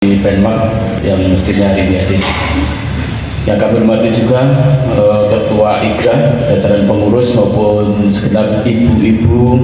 di Denmark yang mestinya hari ini hadir. Yang kami hormati juga Ketua IGRA, jajaran pengurus maupun segenap ibu-ibu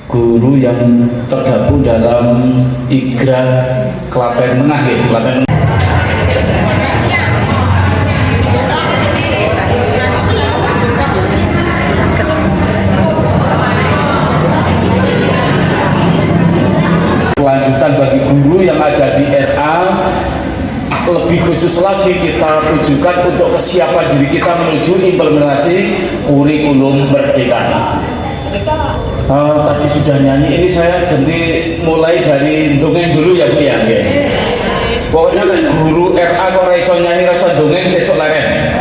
guru yang tergabung dalam IGRA Klaten Tengah, Klaten. Kelanjutan bagi guru yang ada di RA, lebih khusus lagi kita tujukan untuk kesiapan diri kita menuju implementasi kurikulum merdeka. Tadi sudah nyanyi, ini saya ganti mulai dari dongeng dulu ya Bu ya. Pokoknya guru RA kok iso nyanyi rasa dongeng sesuk leren.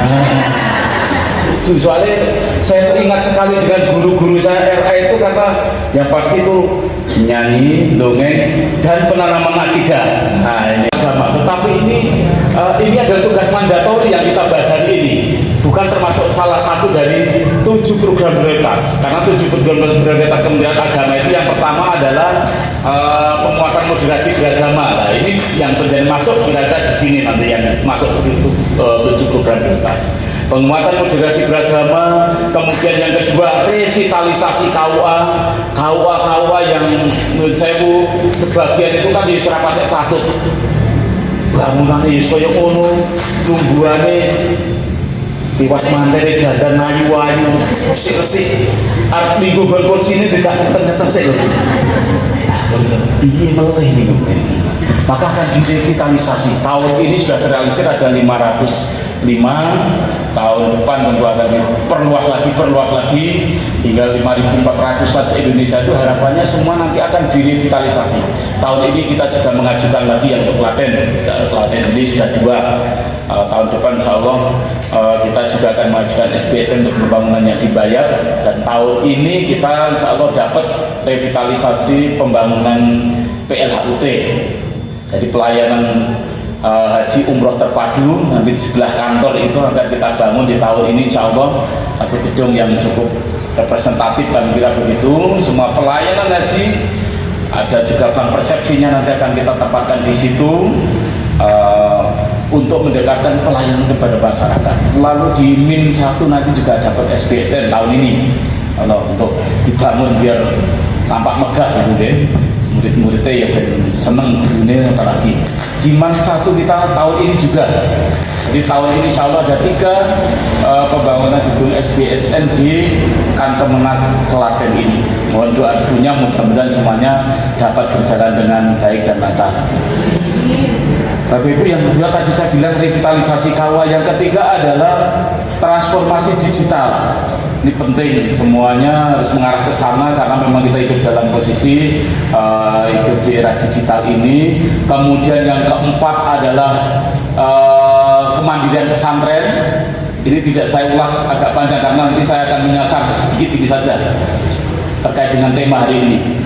Itu soalnya saya ingat sekali dengan guru-guru saya RA itu, karena yang pasti itu nyanyi, dongeng, dan penanaman akidah. Nah ini agama, tetapi ini adalah tugas mandatori yang kita bahas hari ini, bukan termasuk salah satu dari 7 program prioritas. Karena 7 program prioritas Kementerian Agama itu yang pertama adalah penguatan moderasi beragama. Nah ini yang menjadi masuk kira-kira di sini nanti yang masuk itu 7 program prioritas. Penguatan moderasi beragama, kemudian yang kedua revitalisasi KUA yang menurut saya Bu, sebagian itu kan diserapatnya patut bangunan kaya ngono, tumbuhane tiwas mantene dandan ayu-ayu, resik-resik, arep minggu gol kursi ini tidak ngeten-ngeten sik lho. Piye meleh niku. Maka akan direvitalisasi. Tahun ini sudah terrealisir ada 505, tahun depan tentu akan diperluas lagi hingga 5.400 se-Indonesia. Itu harapannya semua nanti akan direvitalisasi. Tahun ini kita juga mengajukan lagi yang untuk Klaten ini sudah 2. Tahun depan insya Allah kita juga akan mengajukan SPSN untuk pembangunannya dibayar, dan tahun ini kita insya Allah dapat revitalisasi pembangunan PLHUT. Jadi pelayanan haji umroh terpadu nanti di sebelah kantor itu akan kita bangun di tahun ini insya Allah, satu gedung yang cukup representatif, kami kira begitu. Semua pelayanan haji, ada juga bank persepsinya nanti akan kita tempatkan di situ untuk mendekatkan pelayanan kepada masyarakat. Lalu di Min 1 nanti juga dapat SPSN tahun ini untuk dibangun biar tampak megah gitu deh. Murid-muridnya ya seneng gurunya, apalagi di Man 1 kita tahun ini juga. Jadi tahun ini insya Allah ada 3 pembangunan gedung SPSN di Kankemenag Klaten ini. Mohon doa restunya, mudah-mudahan semuanya dapat berjalan dengan baik dan lancar. Bapak Ibu, yang kedua tadi saya bilang revitalisasi KUA, yang ketiga adalah transformasi digital. Ini penting, semuanya harus mengarah ke sana karena memang kita hidup dalam posisi hidup di era digital ini. Kemudian yang keempat adalah kemandirian pesantren. Ini tidak saya ulas agak panjang karena nanti saya akan menyasar sedikit ini saja terkait dengan tema hari ini.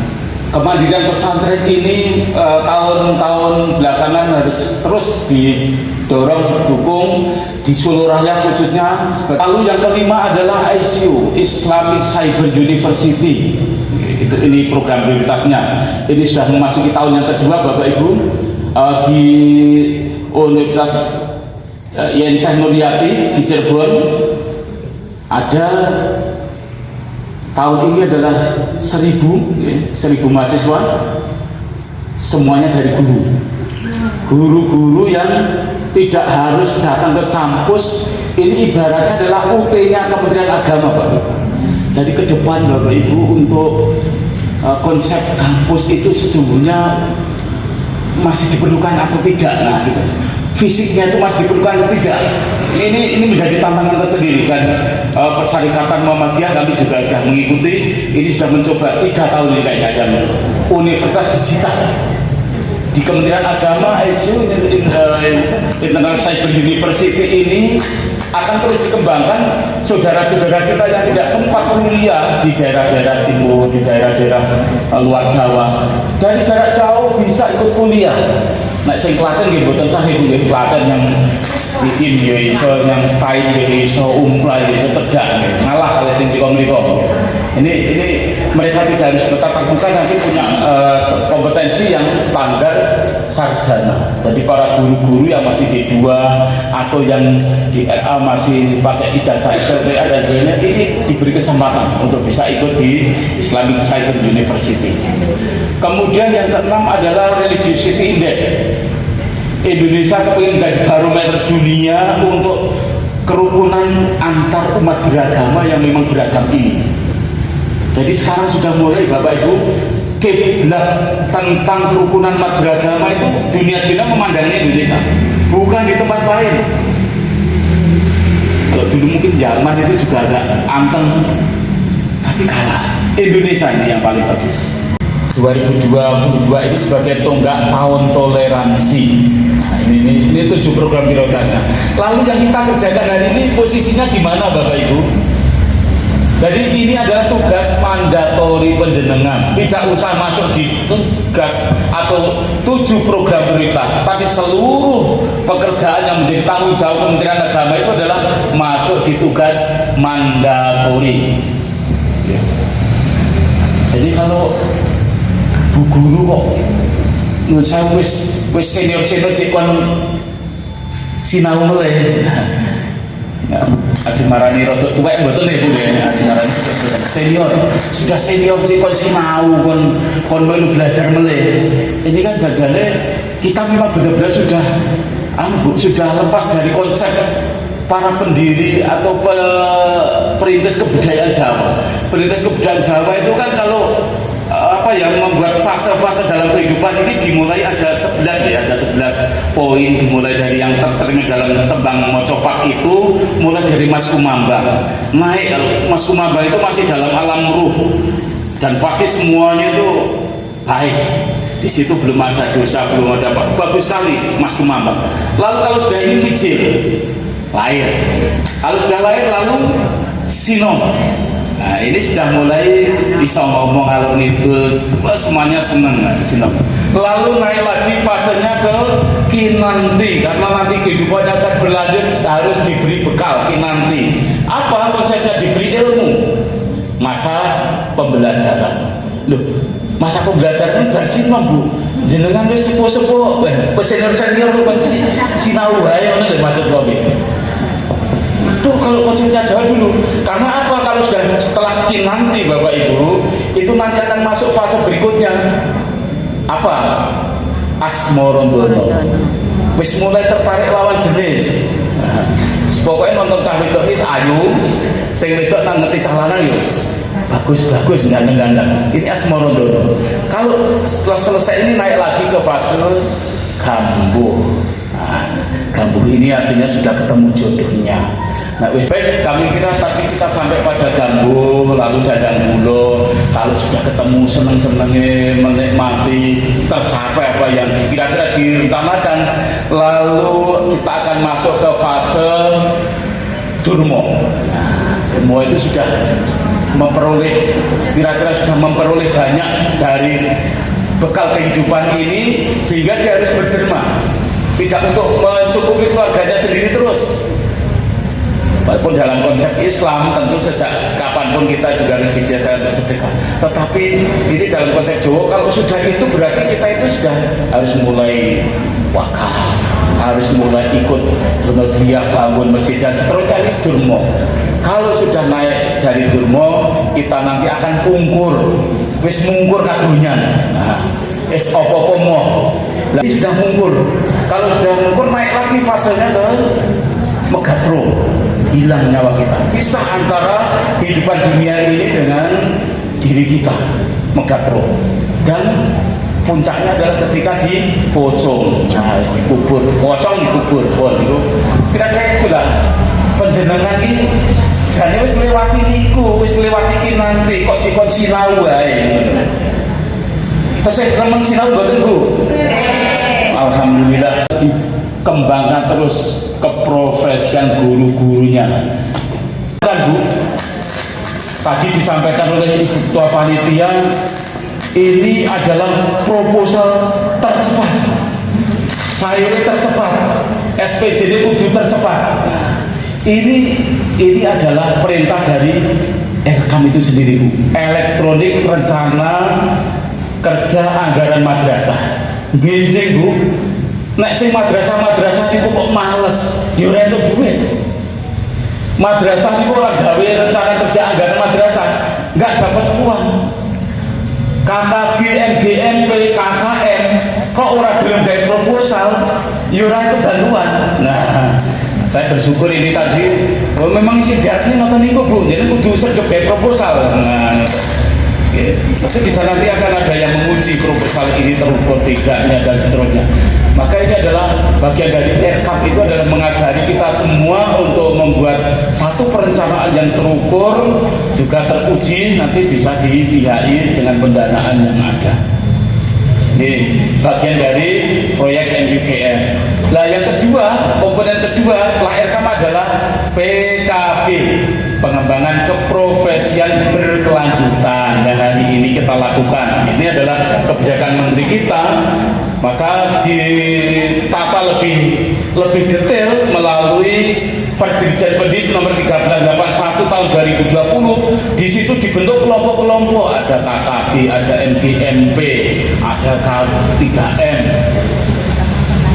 Kemandirian pesantren ini tahun-tahun belakangan harus terus didorong, didukung di Solo Raya khususnya. Lalu yang kelima adalah ICU, Islamic Cyber University. Ini program prioritasnya. Ini sudah memasuki tahun yang kedua Bapak Ibu. Di Universitas Yen Syekh Nuriyati di Cirebon ada tahun ini adalah 1.000 mahasiswa, semuanya dari guru yang tidak harus datang ke kampus. Ini ibaratnya adalah UT-nya Kementerian Agama Bapak Ibu. Jadi ke depan Bapak Ibu untuk konsep kampus itu sesungguhnya masih diperlukan atau tidak, nah gitu. Fisiknya itu masih diperlukan atau tidak, ini menjadi tantangan tersendiri. Dan Persyarikatan Muhammadiyah kami juga sudah mengikuti, ini sudah mencoba 3 tahun ini kayaknya, dan Universitas Digital di Kementerian Agama, ISU International Cyber University ini akan terus dikembangkan. Saudara-saudara kita yang tidak sempat kuliah di daerah-daerah timur, di daerah-daerah luar Jawa, dari jarak jauh bisa ikut kuliah. Nah, sing Klaten nggih mboten sah ibu, Klaten yang IIM ya iso, yang STAIN ya iso, UMPLA ya iso, cedak ngalah oleh sing mriko. Ini mereka tidak harus bertatap muka, nanti punya kompetensi yang standar sarjana. Jadi para guru-guru yang masih D2 atau yang di RA masih pakai ijazah SLTA dan sebagainya, ini diberi kesempatan untuk bisa ikut di Islamic Cyber University. Kemudian yang keenam adalah Religiosity Index. Indonesia kepingin menjadi barometer dunia untuk kerukunan antar umat beragama yang memang beragam ini. Jadi sekarang sudah mulai Bapak Ibu, kiblat tentang kerukunan umat beragama itu dunia memandangnya Indonesia, bukan di tempat lain. Kalau dulu mungkin Jerman itu juga agak anteng, tapi kalah. Indonesia ini yang paling bagus. 2022 ini sebagai tonggak tahun toleransi. Nah, ini 7 program prioritasnya. Lalu yang kita kerjakan hari ini posisinya di mana Bapak Ibu? Jadi ini adalah tugas mandatori penjenengan. Tidak usah masuk di tugas atau 7 program prioritas, tapi seluruh pekerjaan yang menjadi tanggung jawab Kementerian Agama itu adalah masuk di tugas mandatori. Jadi kalau Bu Guru kok menurut saya wis senior cek kon sinau meleh. Aji marani rodok tuwek mboten ya Bu ya. Aji marani senior, sudah senior cek kon sinau kon melu belajar meleh. Ini kan jajane kita memang benar-benar sudah lepas dari konsep para pendiri atau perintis kebudayaan Jawa. Perintis kebudayaan Jawa itu kan kalau yang membuat fase-fase dalam kehidupan ini dimulai ada 11 ya, ada 11 poin, dimulai dari yang tercermin dalam tembang Mocopak itu, mulai dari Mas Kumambang naik. Mas Kumambang itu masih dalam alam ruh dan pasti semuanya itu baik, di situ belum ada dosa, belum ada apa, bagus sekali Mas Kumambang. Lalu kalau sudah ini mijil lahir, kalau sudah lahir lalu sinom. Nah ini sudah mulai bisa ngomong kalau itu semuanya senang sinom. Lalu naik lagi fasenya ke kinanti, karena nanti kehidupannya akan berlanjut, harus diberi bekal kinanti. Apa konsepnya? Diberi ilmu. Masa pembelajaran. Loh, masa pembelajaran kan sinom Bu. Jenengan wis sepuh-sepuh, senior-senior kan sinau wae ngono lho maksud kok. Itu kalau konsepnya Jawa dulu. Karena apa? Kalau sudah setelah kinanti Bapak Ibu, itu nanti akan masuk fase berikutnya. Apa? Asmorondono. Wis mulai tertarik lawan jenis. Nah, pokoknya nonton cah wedok wis ayu, sing wedok nang ngerti cah lanang ya bagus ganteng-ganteng. Ini asmorondono. Kalau setelah selesai ini naik lagi ke fase gambuh. Nah, gambuh ini artinya sudah ketemu jodohnya. Nah, wis baik, kami kira tadi kita sampai pada gambuh, lalu dadang bulo. Kalau sudah ketemu seneng-senengnya, menikmati, tercapai apa yang kira-kira direncanakan, lalu kita akan masuk ke fase durmo. Nah, durmo itu sudah memperoleh, kira-kira sudah memperoleh banyak dari bekal kehidupan ini, sehingga dia harus berderma, tidak untuk mencukupi keluarganya sendiri terus. Walaupun dalam konsep Islam tentu sejak kapanpun kita juga dibiasakan untuk sedekah, tetapi ini dalam konsep Jawa kalau sudah itu berarti kita itu sudah harus mulai wakaf, harus mulai ikut dia bangun masjid dan seterusnya. Ini durmo. Kalau sudah naik dari durmo, kita nanti akan pungkur, wis mungkur kadunyan. Nah, es opo-opo moh. Ini sudah mungkur. Kalau sudah mungkur naik lagi fasenya ke megatro. Hilang nyawa kita, pisah antara kehidupan dunia ini dengan diri kita, megatro. Dan puncaknya adalah ketika di pocong, nah dikubur, pocong dikubur. Itu kira-kira itulah penjenengan ini. Jadi wis lewati niku, wis lewati ki nanti kok cikon sinau wae. Tesih temen sinau mboten Bu? Alhamdulillah. Kembangkan terus keprofesian guru-gurunya. Kan Bu, tadi disampaikan oleh Ibu Ketua Panitia, ini adalah proposal tercepat, cairnya tercepat. SPJ ini kudu tercepat. Nah, ini adalah perintah dari RKAM itu sendiri, Bu. Elektronik Rencana Kerja Anggaran Madrasah. Benjing, Bu. Nek sing madrasah niku kok males, ya ora entuk duit. Madrasah niku ora gawe rencana kerja anggaran madrasah, enggak dapat uang. KKG, MGMP, KKM kok ora gelem gawe proposal, ya ora entuk bantuan. Nah, saya bersyukur ini tadi memang isi diatnya ngoten niku, Bu. Jadi kudu sregep gawe proposal. Nah, tapi bisa nanti akan ada yang menguji proposal ini terukur tidaknya dan seterusnya. Maka ini adalah bagian dari RKAM, itu adalah mengajari kita semua untuk membuat satu perencanaan yang terukur, juga teruji, nanti bisa dipihaki dengan pendanaan yang ada. Ini bagian dari proyek NUKR. Nah, yang kedua, komponen kedua setelah RKAM adalah PKB, pengembangan keprofesian berkelanjutan, yang hari ini kita lakukan. Ini adalah kebijakan menteri kita, maka ditata lebih detail melalui Perdirjen Pendis nomor 1381 tahun 2020. Di situ dibentuk kelompok-kelompok, ada KKG, ada MGMP, ada K3M.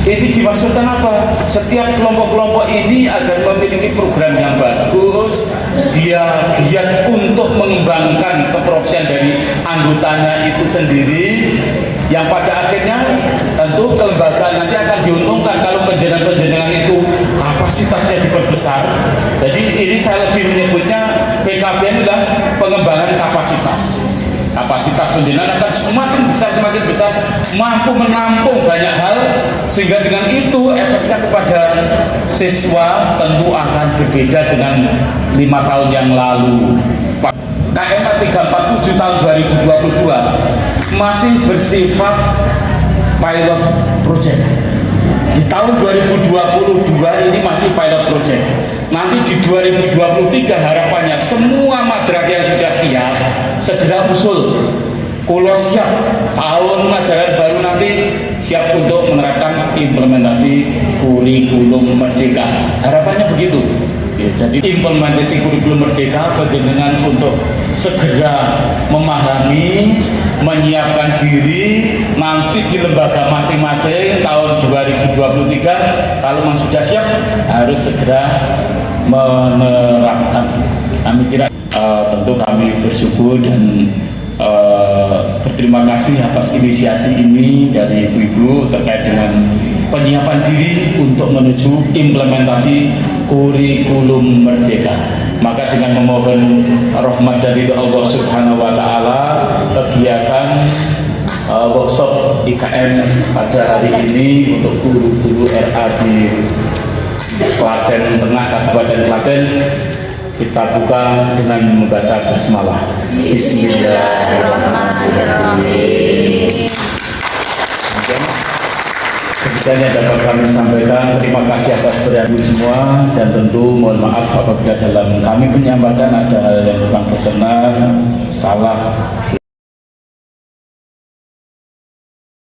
Ini dimaksudkan apa? Setiap kelompok-kelompok ini agar memiliki program yang bagus, dia giat untuk mengembangkan keprofesian dari anggotanya itu sendiri, yang pada akhirnya tentu kelembagaan nanti akan diuntungkan kalau penjenengan-penjenengan itu kapasitasnya diperbesar. Jadi ini saya lebih menyebutnya PKB adalah pengembangan kapasitas. Kapasitas penjenengan akan semakin besar, mampu menampung banyak hal, sehingga dengan itu efeknya kepada siswa tentu akan berbeda dengan 5 tahun yang lalu. KMA 347 tahun 2022 masih bersifat pilot project. Di tahun 2022 ini masih pilot project. Nanti di 2023 harapannya semua madrasah yang sudah siap segera usul. Kulo siap, tahun ajaran baru nanti siap untuk menerapkan implementasi kurikulum merdeka. Harapannya begitu. Ya, jadi implementasi kurikulum merdeka penjenengan untuk segera memahami, menyiapkan diri, nanti di lembaga masing-masing tahun 2023 kalau memang sudah siap harus segera menerapkan. Kami kira tentu kami bersyukur dan berterima kasih atas inisiasi ini dari ibu-ibu terkait dengan penyiapan diri untuk menuju implementasi kurikulum merdeka. Maka dengan memohon rahmat dari Allah Subhanahu wa taala, kegiatan workshop IKM pada hari ini untuk guru-guru RA di Klaten Tengah, Kabupaten Klaten, kita buka dengan membaca basmalah. Bismillahirrahmanirrahim. Demikian yang dapat kami sampaikan. Terima kasih atas perhatian semua, dan tentu mohon maaf apabila dalam kami menyampaikan ada hal yang kurang berkenan, salah.